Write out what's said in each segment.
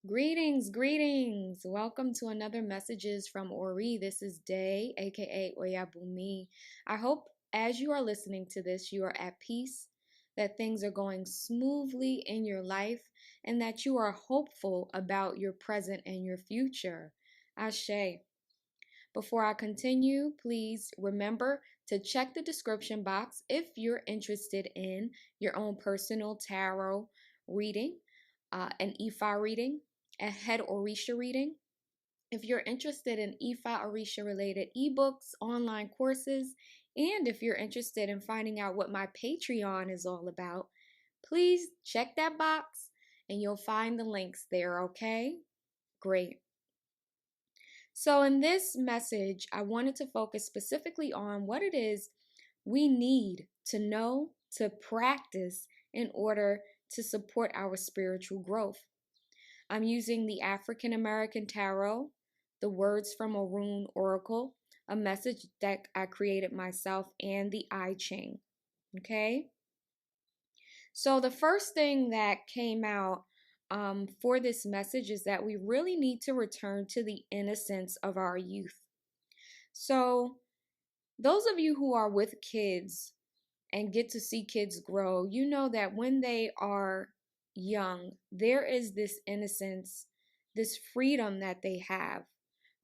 Greetings, greetings. Welcome to another Messages from Ori. This is Day, aka Oyabunmi. I hope as you are listening to this, you are at peace, that things are going smoothly in your life, and that you are hopeful about your present and your future. Ashe. Before I continue, please remember to check the description box if you're interested in your own personal tarot reading, an Ifa reading, a head Orisha reading. If you're interested in Ifa Orisha related ebooks, online courses, and if you're interested in finding out what my Patreon is all about, please check that box and you'll find the links there, okay? Great. So, in this message, I wanted to focus specifically on what it is we need to know, to practice in order to support our spiritual growth. I'm using the African American Tarot, the Words from a Rune Oracle, a message deck I created myself, and the I Ching. Okay? So, the first thing that came out for this message is that we really need to return to the innocence of our youth. So, those of you who are with kids and get to see kids grow, you know that when they are young, there is this innocence, this freedom that they have,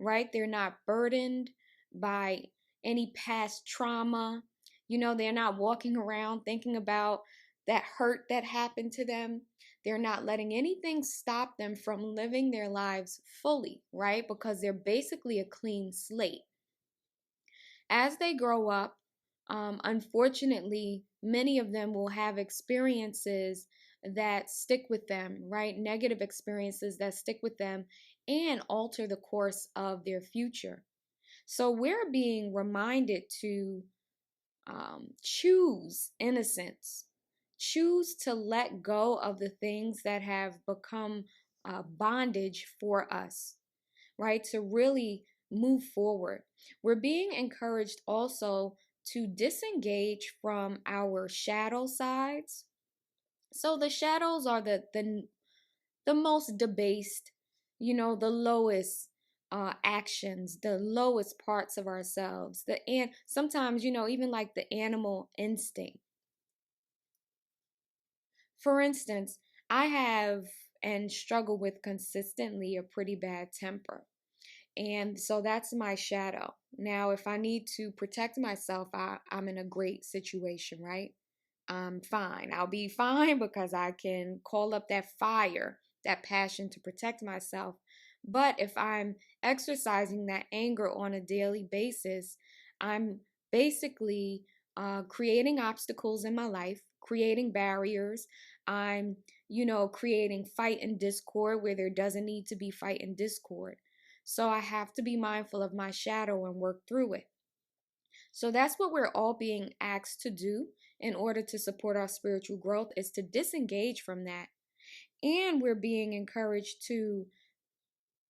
right? They're not burdened by any past trauma. They're not walking around thinking about that hurt that happened to them. They're not letting anything stop them from living their lives fully, right? Because they're basically a clean slate. As they grow up, unfortunately, many of them will have experiences that stick with them, right? Negative experiences that stick with them and alter the course of their future. So we're being reminded to choose innocence, choose to let go of the things that have become bondage for us, right? To really move forward. We're being encouraged also to disengage from our shadow sides. So the shadows are the most debased, the lowest actions, the lowest parts of ourselves. And sometimes, even like the animal instinct. For instance, I have and struggle with consistently a pretty bad temper. And so that's my shadow. Now, if I need to protect myself, I'm in a great situation, right? I'm fine. I'll be fine because I can call up that fire, that passion to protect myself. But if I'm exercising that anger on a daily basis, I'm basically creating obstacles in my life, creating barriers. I'm, creating fight and discord where there doesn't need to be fight and discord. So I have to be mindful of my shadow and work through it. So that's what we're all being asked to do in order to support our spiritual growth, is to disengage from that. And we're being encouraged to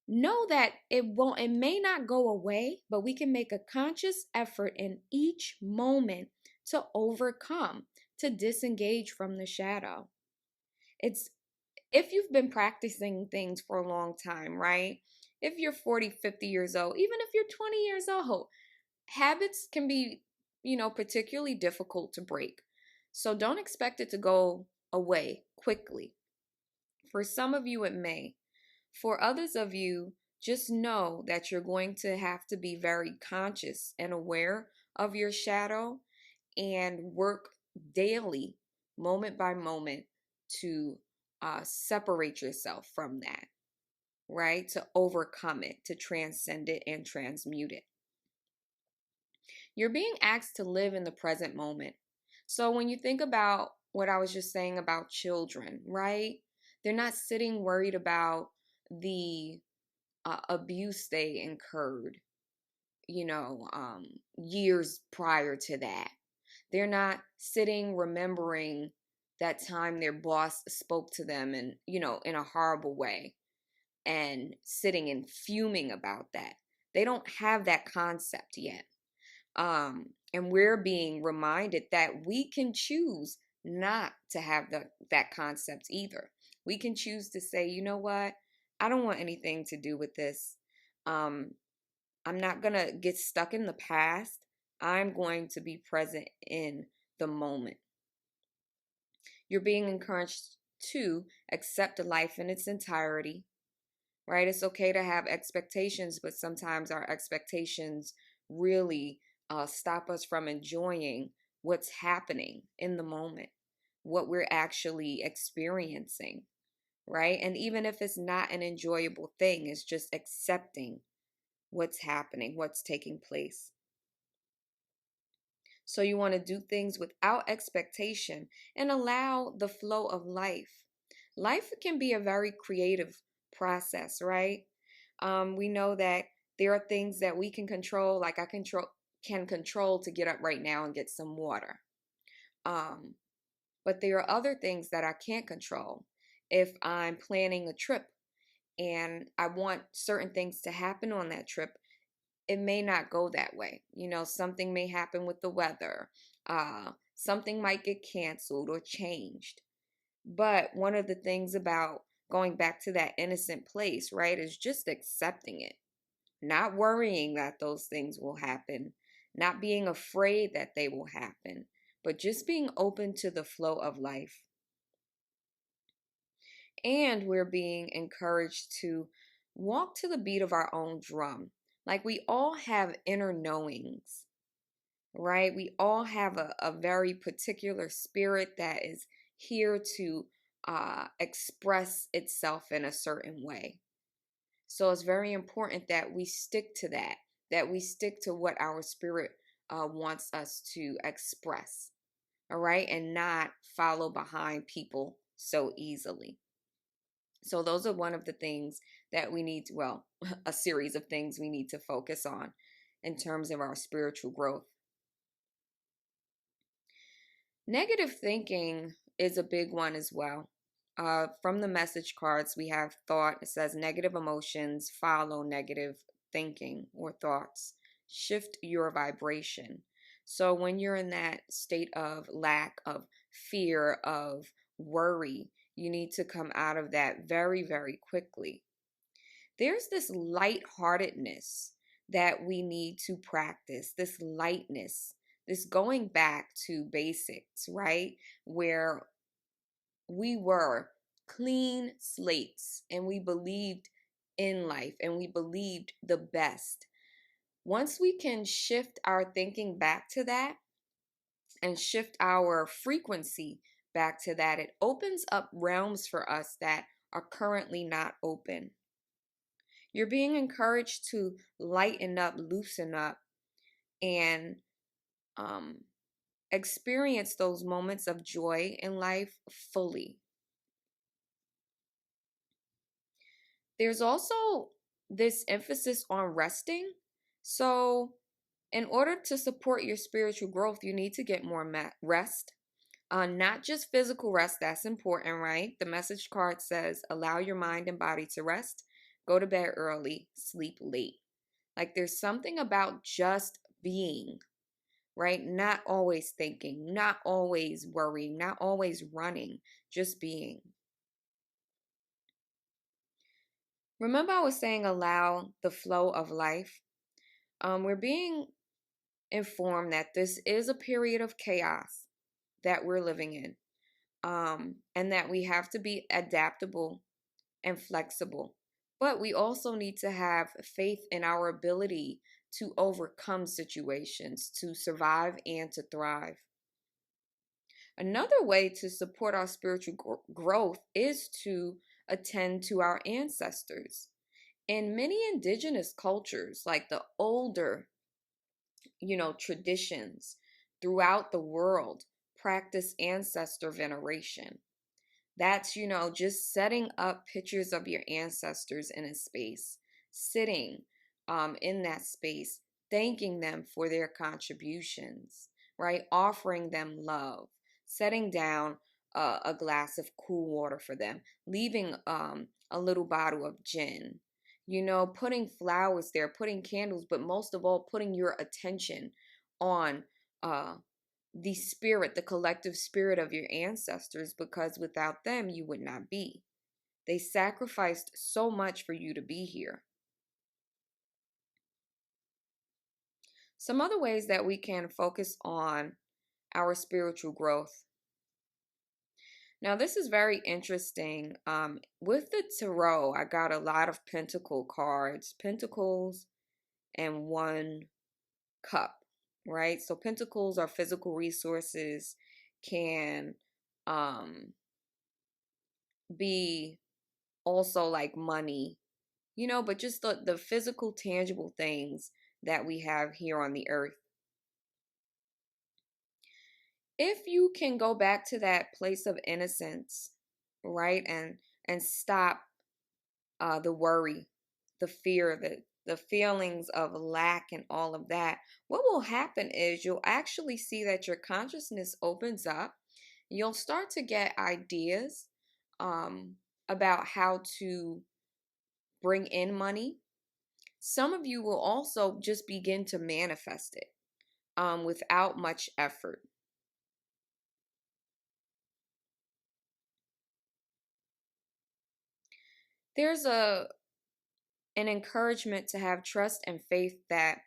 know that it may not go away, but we can make a conscious effort in each moment to overcome, to disengage from the shadow. It's if you've been practicing things for a long time, right? If you're 40, 50 years old, even if you're 20 years old, habits can be, particularly difficult to break. So don't expect it to go away quickly. For some of you, it may. For others of you, just know that you're going to have to be very conscious and aware of your shadow and work daily, moment by moment, to separate yourself from that, right? To overcome it, to transcend it and transmute it. You're being asked to live in the present moment. So when you think about what I was just saying about children, right? They're not sitting worried about the abuse they incurred, years prior to that. They're not sitting remembering that time their boss spoke to them and, in a horrible way and sitting and fuming about that. They don't have that concept yet. And we're being reminded that we can choose not to have that concept either. We can choose to say, you know what? I don't want anything to do with this. Um, I'm not going to get stuck in the past. I'm going to be present in the moment. You're being encouraged to accept life in its entirety, right? It's okay to have expectations, but sometimes our expectations really stop us from enjoying what's happening in the moment, what we're actually experiencing, right? And even if it's not an enjoyable thing, it's just accepting what's happening, what's taking place. So you want to do things without expectation and allow the flow of life. Life can be a very creative process, right? We know that there are things that we can control, like I can control to get up right now and get some water. Um, but there are other things that I can't control. If I'm planning a trip and I want certain things to happen on that trip, it may not go that way. Something may happen with the weather. Something might get canceled or changed. But one of the things about going back to that innocent place, right, is just accepting it, not worrying that those things will happen, not being afraid that they will happen, but just being open to the flow of life. And we're being encouraged to walk to the beat of our own drum. Like we all have inner knowings, right? We all have a very particular spirit that is here to express itself in a certain way. So it's very important that we stick to that we stick to what our spirit wants us to express, all right? And not follow behind people so easily. So those are one of the things that we need to, well, a series of things we need to focus on in terms of our spiritual growth. Negative thinking is a big one as well. From the message cards, we have thought. It says negative emotions follow negative thinking or thoughts. Shift your vibration. So when you're in that state of lack, of fear, of worry, you need to come out of that very, very quickly. There's this lightheartedness that we need to practice, this lightness, this going back to basics, right? Where we were clean slates and we believed in life and we believed the best. Once we can shift our thinking back to that and shift our frequency back to that, it opens up realms for us that are currently not open. You're being encouraged to lighten up, loosen up, and um, experience those moments of joy in life fully. There's also this emphasis on resting. So, in order to support your spiritual growth, you need to get more rest. Not just physical rest, that's important, right? The message card says, allow your mind and body to rest, go to bed early, sleep late. Like there's something about just being, right? Not always thinking, not always worrying, not always running, just being. Remember, I was saying allow the flow of life. We're being informed that this is a period of chaos that we're living in, and that we have to be adaptable and flexible. But we also need to have faith in our ability to overcome situations, to survive and to thrive. Another way to support our spiritual growth is to attend to our ancestors. In many indigenous cultures, like the older, traditions throughout the world, practice ancestor veneration. That's, just setting up pictures of your ancestors in a space, sitting in that space, thanking them for their contributions, right? Offering them love, setting down a glass of cool water for them, leaving a little bottle of gin, putting flowers there, putting candles, but most of all, putting your attention on the spirit, the collective spirit of your ancestors, because without them, you would not be. They sacrificed so much for you to be here. Some other ways that we can focus on our spiritual growth. Now, this is very interesting. With the tarot, I got a lot of pentacle cards, pentacles and one cup, right? So pentacles are physical resources, can be also like money, but just the physical, tangible things that we have here on the earth. If you can go back to that place of innocence, right, and stop the worry, the fear, the feelings of lack and all of that, what will happen is you'll actually see that your consciousness opens up. You'll start to get ideas about how to bring in money. Some of you will also just begin to manifest it without much effort. There's an encouragement to have trust and faith that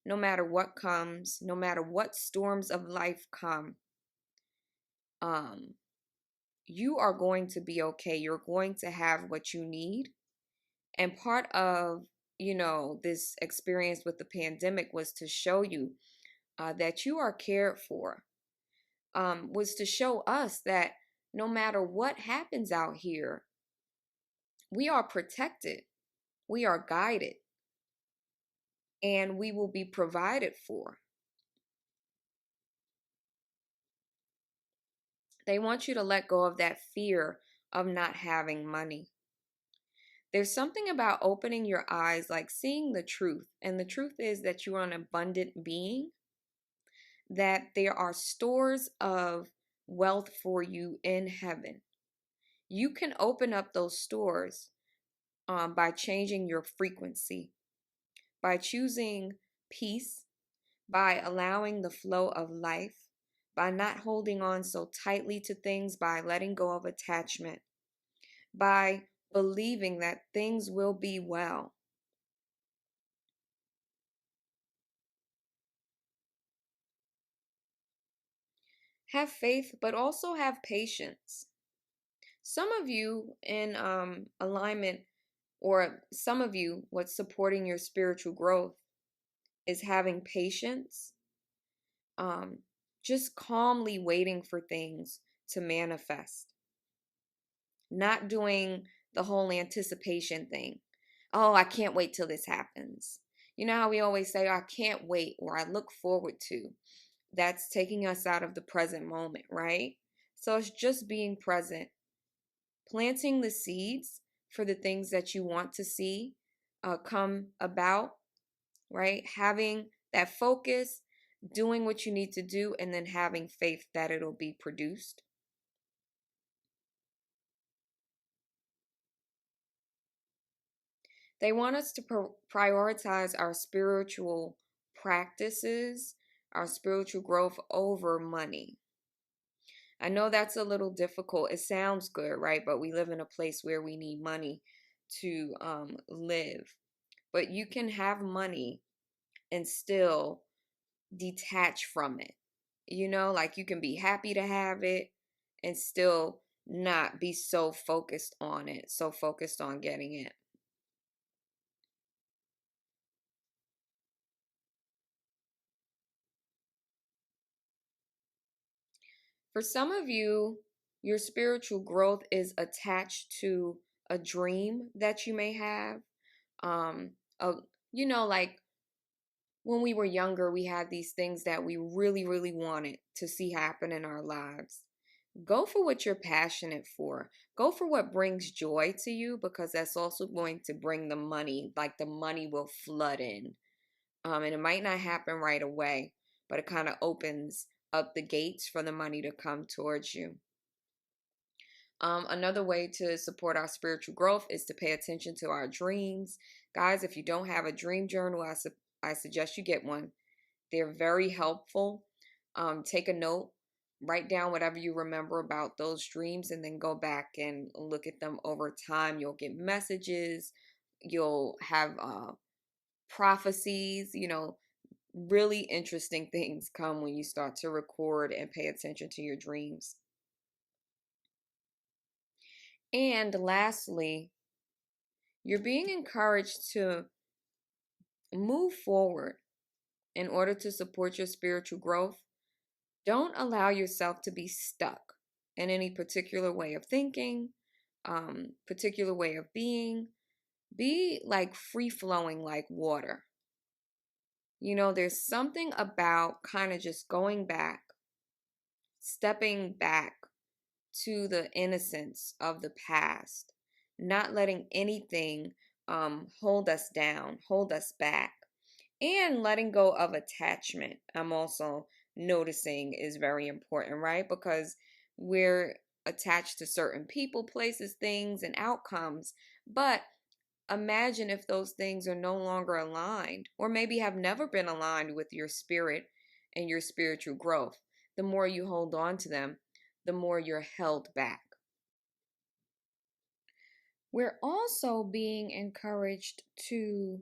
no matter what comes, no matter what storms of life come, you are going to be okay. You're going to have what you need. And part of, this experience with the pandemic was to show you that you are cared for, was to show us that no matter what happens out here, we are protected, we are guided, and we will be provided for. They want you to let go of that fear of not having money. There's something about opening your eyes, like seeing the truth. And the truth is that you are an abundant being, that there are stores of wealth for you in heaven. You can open up those stores by changing your frequency, by choosing peace, by allowing the flow of life, by not holding on so tightly to things, by letting go of attachment, by believing that things will be well. Have faith, but also have patience. Some of you in alignment, or some of you, what's supporting your spiritual growth is having patience, um, just calmly waiting for things to manifest, not doing the whole anticipation thing. Oh, I can't wait till this happens. You know how we always say, I can't wait, or I look forward to. That's taking us out of the present moment, right? So it's just being present, planting the seeds for the things that you want to see come about, right? Having that focus, doing what you need to do, and then having faith that it'll be produced. They want us to prioritize our spiritual practices, our spiritual growth over money. I know that's a little difficult. It sounds good, right? But we live in a place where we need money to live. But you can have money and still detach from it. Like you can be happy to have it and still not be so focused on it, so focused on getting it. For some of you, your spiritual growth is attached to a dream that you may have. Um, a, like when we were younger, we had these things that we really, really wanted to see happen in our lives. Go for what you're passionate for. Go for what brings joy to you, because that's also going to bring the money. Like the money will flood in. And it might not happen right away, but it kind of opens up the gates for the money to come towards you. Another way to support our spiritual growth is to pay attention to our dreams. Guys, if you don't have a dream journal, I suggest you get one. They're very helpful. Take a note Write down whatever you remember about those dreams and then go back and look at them over time. You'll get messages, you'll have prophecies, really interesting things come when you start to record and pay attention to your dreams. And lastly, you're being encouraged to move forward in order to support your spiritual growth. Don't allow yourself to be stuck in any particular way of thinking, particular way of being. Be like free flowing like water. There's something about kind of just going back, stepping back to the innocence of the past, not letting anything hold us down, hold us back, and letting go of attachment. I'm also noticing is very important, right? Because we're attached to certain people, places, things, and outcomes. But imagine if those things are no longer aligned, or maybe have never been aligned with your spirit and your spiritual growth. The more you hold on to them, the more you're held back. We're also being encouraged to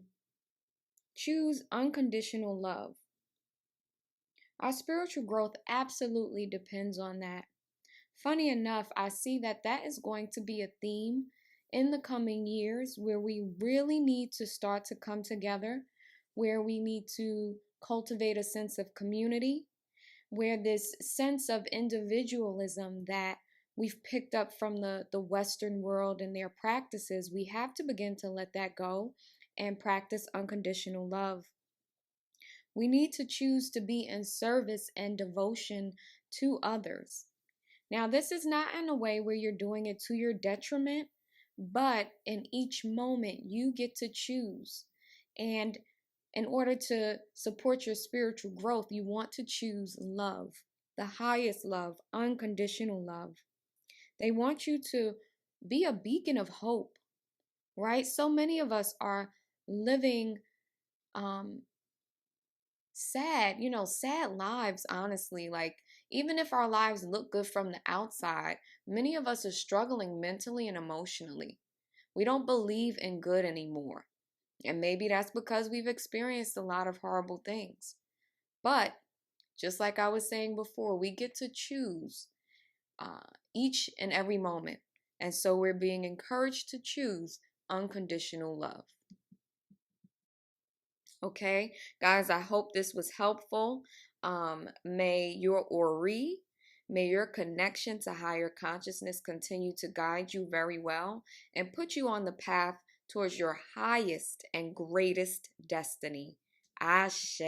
choose unconditional love. Our spiritual growth absolutely depends on that. Funny enough, I see that that is going to be a theme in the coming years where we really need to start to come together, where we need to cultivate a sense of community, where this sense of individualism that we've picked up from the Western world and their practices, we have to begin to let that go and practice unconditional love. We need to choose to be in service and devotion to others. Now, this is not in a way where you're doing it to your detriment, but in each moment you get to choose. And in order to support your spiritual growth, you want to choose love, the highest love, unconditional love. They want you to be a beacon of hope, right? So many of us are living um, sad lives, honestly. Like, even if our lives look good from the outside, many of us are struggling mentally and emotionally. We don't believe in good anymore. And maybe that's because we've experienced a lot of horrible things. But just like I was saying before, we get to choose uh, each and every moment. And so we're being encouraged to choose unconditional love. Okay, guys, I hope this was helpful. May your Ori, may your connection to higher consciousness continue to guide you very well and put you on the path towards your highest and greatest destiny. Ashe.